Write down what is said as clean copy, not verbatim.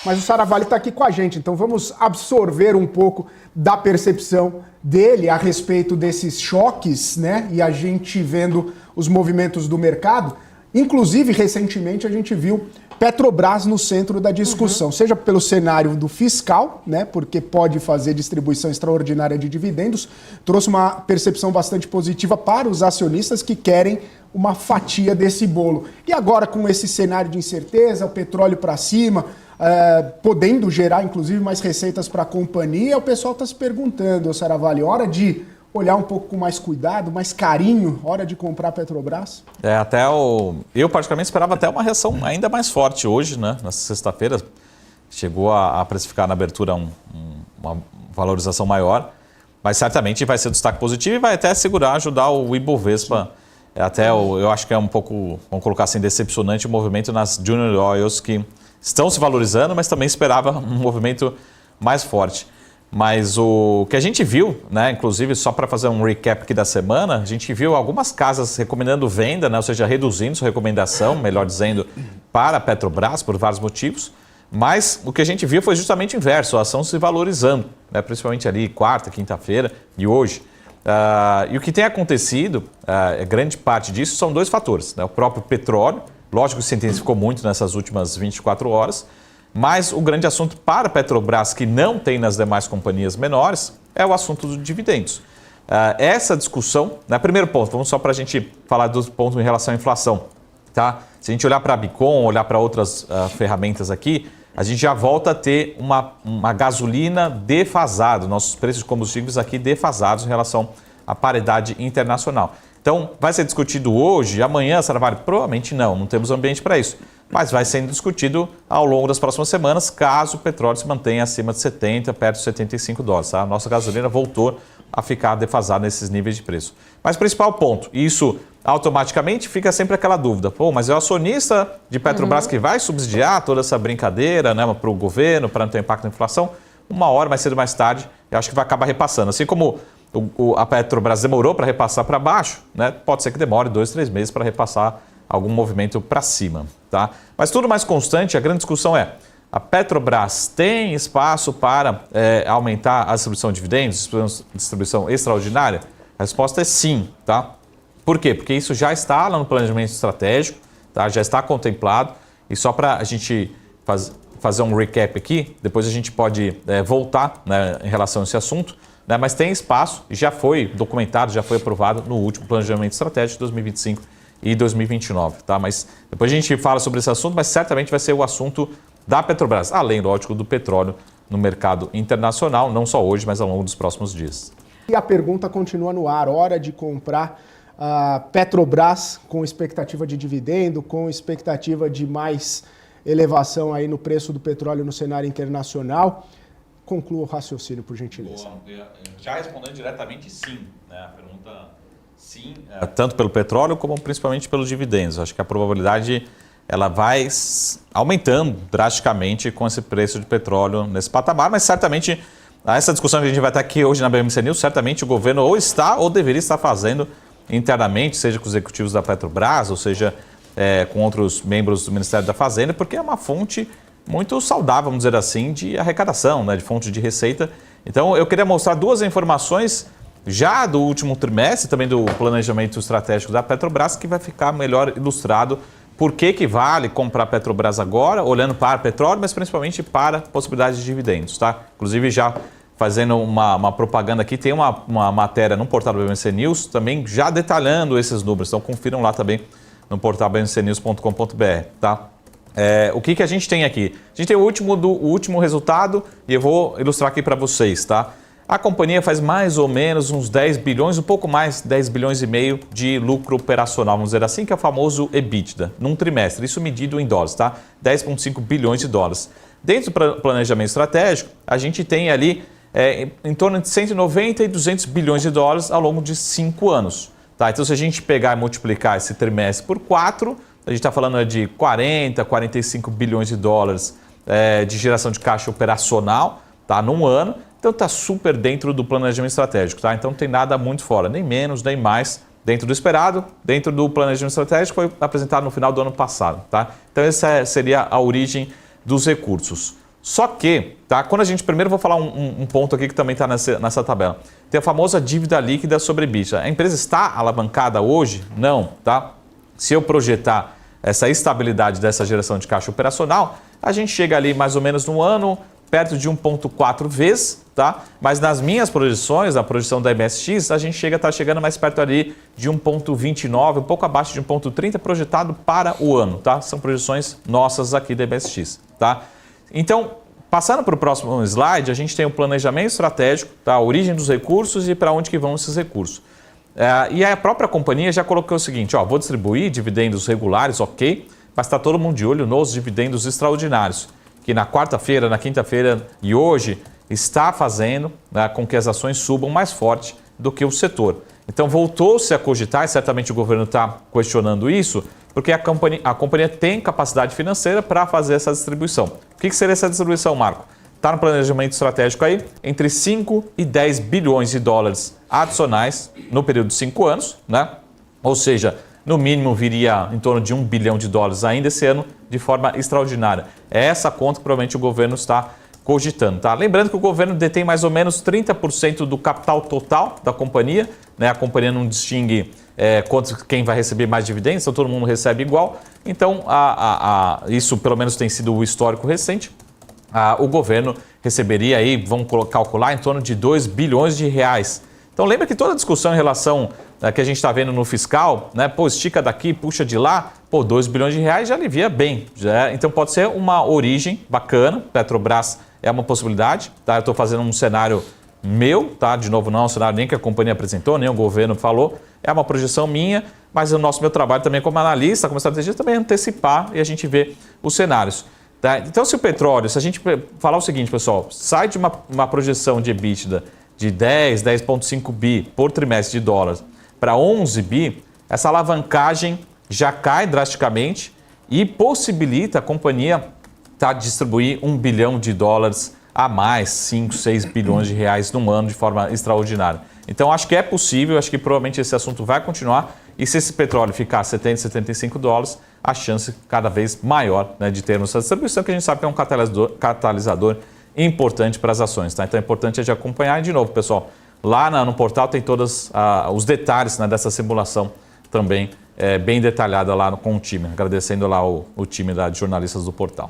Mas o Saravalli está aqui com a gente, então vamos absorver um pouco da percepção dele a respeito desses choques, né? E a gente vendo os movimentos do mercado. Inclusive, recentemente, a gente viu Petrobras no centro da discussão, seja pelo cenário do fiscal, né? Porque pode fazer distribuição extraordinária de dividendos, trouxe uma percepção bastante positiva para os acionistas que querem uma fatia desse bolo. E agora, com esse cenário de incerteza, o petróleo para cima, podendo gerar, inclusive, mais receitas para a companhia, o pessoal está se perguntando, Saravalli, hora de olhar um pouco com mais cuidado, mais carinho, hora de comprar a Petrobras? Eu particularmente esperava até uma reação ainda mais forte hoje, né? Nessa sexta-feira, chegou a precificar na abertura uma valorização maior, mas certamente vai ser destaque positivo e vai até ajudar o Ibovespa. Eu acho que é um pouco, vamos colocar assim, decepcionante o movimento nas Junior Oils, que estão se valorizando, mas também esperava um movimento mais forte. Mas o que a gente viu, né, inclusive só para fazer um recap aqui da semana, a gente viu algumas casas recomendando venda, né, ou seja, reduzindo sua recomendação, melhor dizendo, para a Petrobras por vários motivos. Mas o que a gente viu foi justamente o inverso, a ação se valorizando, né, principalmente ali quarta, quinta-feira e hoje. E o que tem acontecido, grande parte disso, são dois fatores, né, o próprio petróleo, lógico que se intensificou muito nessas últimas 24 horas, mas o grande assunto para a Petrobras, que não tem nas demais companhias menores, é o assunto dos dividendos. Essa discussão, né, primeiro ponto, vamos só para a gente falar dos pontos em relação à inflação. Tá? Se a gente olhar para a Bicom, olhar para outras ferramentas aqui, a gente já volta a ter uma gasolina defasada, nossos preços de combustíveis aqui defasados em relação à paridade internacional. Então, vai ser discutido hoje, amanhã, Saravalli? Provavelmente não temos ambiente para isso. Mas vai sendo discutido ao longo das próximas semanas, caso o petróleo se mantenha acima de 70, perto de 75 dólares. Tá? A nossa gasolina voltou a ficar defasada nesses níveis de preço. Mas principal ponto, isso automaticamente fica sempre aquela dúvida. Mas é o acionista de Petrobras que vai subsidiar toda essa brincadeira, né, para o governo, para não ter impacto na inflação? Uma hora, mais cedo ou mais tarde, eu acho que vai acabar repassando. Assim como a Petrobras demorou para repassar para baixo, né? Pode ser que demore 2, 3 meses para repassar algum movimento para cima. Tá? Mas tudo mais constante, a grande discussão é, a Petrobras tem espaço para aumentar a distribuição de dividendos, distribuição extraordinária? A resposta é sim. Tá? Por quê? Porque isso já está lá no planejamento estratégico, tá? Já está contemplado, e só para a gente fazer um recap aqui, depois a gente pode voltar, né, em relação a esse assunto, né, mas tem espaço, já foi documentado, já foi aprovado no último planejamento estratégico de 2025 e 2029. Tá? Mas depois a gente fala sobre esse assunto, mas certamente vai ser o assunto da Petrobras, além, lógico, do petróleo no mercado internacional, não só hoje, mas ao longo dos próximos dias. E a pergunta continua no ar, hora de comprar a Petrobras com expectativa de dividendo, com expectativa de mais elevação aí no preço do petróleo no cenário internacional. Conclua o raciocínio, por gentileza. Já respondendo diretamente, sim. Né? A pergunta, sim, tanto pelo petróleo como principalmente pelos dividendos. Acho que a probabilidade ela vai aumentando drasticamente com esse preço de petróleo nesse patamar, mas certamente essa discussão que a gente vai ter aqui hoje na BMC News, certamente o governo ou está ou deveria estar fazendo internamente, seja com os executivos da Petrobras, ou seja com outros membros do Ministério da Fazenda, porque é uma fonte muito saudável, vamos dizer assim, de arrecadação, né, de fonte de receita. Então, eu queria mostrar duas informações já do último trimestre, também do planejamento estratégico da Petrobras, que vai ficar melhor ilustrado por que vale comprar a Petrobras agora, olhando para petróleo, mas principalmente para possibilidades de dividendos. Tá? Inclusive, já fazendo uma propaganda aqui, tem uma matéria no portal do BMC News, também já detalhando esses números. Então, confiram lá também no portal bmcnews.com.br. Tá? O que a gente tem aqui? A gente tem o último resultado e eu vou ilustrar aqui para vocês. Tá? A companhia faz mais ou menos uns 10 bilhões, um pouco mais, 10 bilhões e meio de lucro operacional, vamos dizer assim, que é o famoso EBITDA, num trimestre, isso medido em dólares, tá? 10,5 bilhões de dólares. Dentro do planejamento estratégico, a gente tem ali em torno de 190 e 200 bilhões de dólares ao longo de 5 anos. Tá? Então, se a gente pegar e multiplicar esse trimestre por 4, a gente está falando de 40, 45 bilhões de dólares de geração de caixa operacional, tá? Num ano. Então está super dentro do planejamento estratégico, tá? Então não tem nada muito fora, nem menos, nem mais, dentro do esperado, dentro do planejamento estratégico, foi apresentado no final do ano passado, tá? Então essa seria a origem dos recursos. Só que, tá? Quando a gente primeiro vou falar um ponto aqui que também está nessa tabela. Tem a famosa dívida líquida sobre EBITDA. A empresa está alavancada hoje? Não, tá? Se eu projetar essa estabilidade dessa geração de caixa operacional, a gente chega ali mais ou menos no ano perto de 1,4 vezes, tá? Mas nas minhas projeções, na projeção da MSX, a gente está chegando mais perto ali de 1,29, um pouco abaixo de 1,30 projetado para o ano, tá? São projeções nossas aqui da MSX, tá? Então, passando para o próximo slide, a gente tem o planejamento estratégico, tá? A origem dos recursos e para onde que vão esses recursos. E a própria companhia já colocou o seguinte, ó, vou distribuir dividendos regulares, ok, mas está todo mundo de olho nos dividendos extraordinários, que na quarta-feira, na quinta-feira e hoje está fazendo, né, com que as ações subam mais forte do que o setor. Então voltou-se a cogitar, e certamente o governo está questionando isso, porque a companhia tem capacidade financeira para fazer essa distribuição. O que seria essa distribuição, Marco? Está no planejamento estratégico aí, entre 5 e 10 bilhões de dólares adicionais no período de 5 anos, né? Ou seja, no mínimo viria em torno de 1 bilhão de dólares ainda esse ano de forma extraordinária. É essa conta que provavelmente o governo está cogitando, tá? Lembrando que o governo detém mais ou menos 30% do capital total da companhia, né? A companhia não distingue quem vai receber mais dividendos, então todo mundo recebe igual. Então, isso pelo menos tem sido o histórico recente. O governo receberia aí, vamos calcular, em torno de 2 bilhões de reais. Então lembra que toda a discussão em relação que a gente está vendo no fiscal, né? Pô, estica daqui, puxa de lá, pô, 2 bilhões de reais já alivia bem. Então pode ser uma origem bacana, Petrobras é uma possibilidade, tá? Eu estou fazendo um cenário meu, tá? De novo, não é um cenário nem que a companhia apresentou, nem o governo falou, é uma projeção minha, mas meu trabalho também como analista, como estrategista, também é antecipar e a gente vê os cenários. Tá? Então se o petróleo, se a gente falar o seguinte, pessoal, sai de uma projeção de EBITDA de 10,5 bi por trimestre de dólares para 11 bi, essa alavancagem já cai drasticamente e possibilita a companhia distribuir 1 bilhão de dólares a mais, 5, 6 bilhões de reais num ano de forma extraordinária. Então acho que é possível, acho que provavelmente esse assunto vai continuar e se esse petróleo ficar 70, 75 dólares, a chance cada vez maior, né, de termos essa distribuição que a gente sabe que é um catalisador importante para as ações, tá? Então é importante a gente acompanhar e de novo, pessoal, lá no portal tem todos os detalhes, né, dessa simulação também bem detalhada lá com o time, agradecendo lá o time de jornalistas do portal.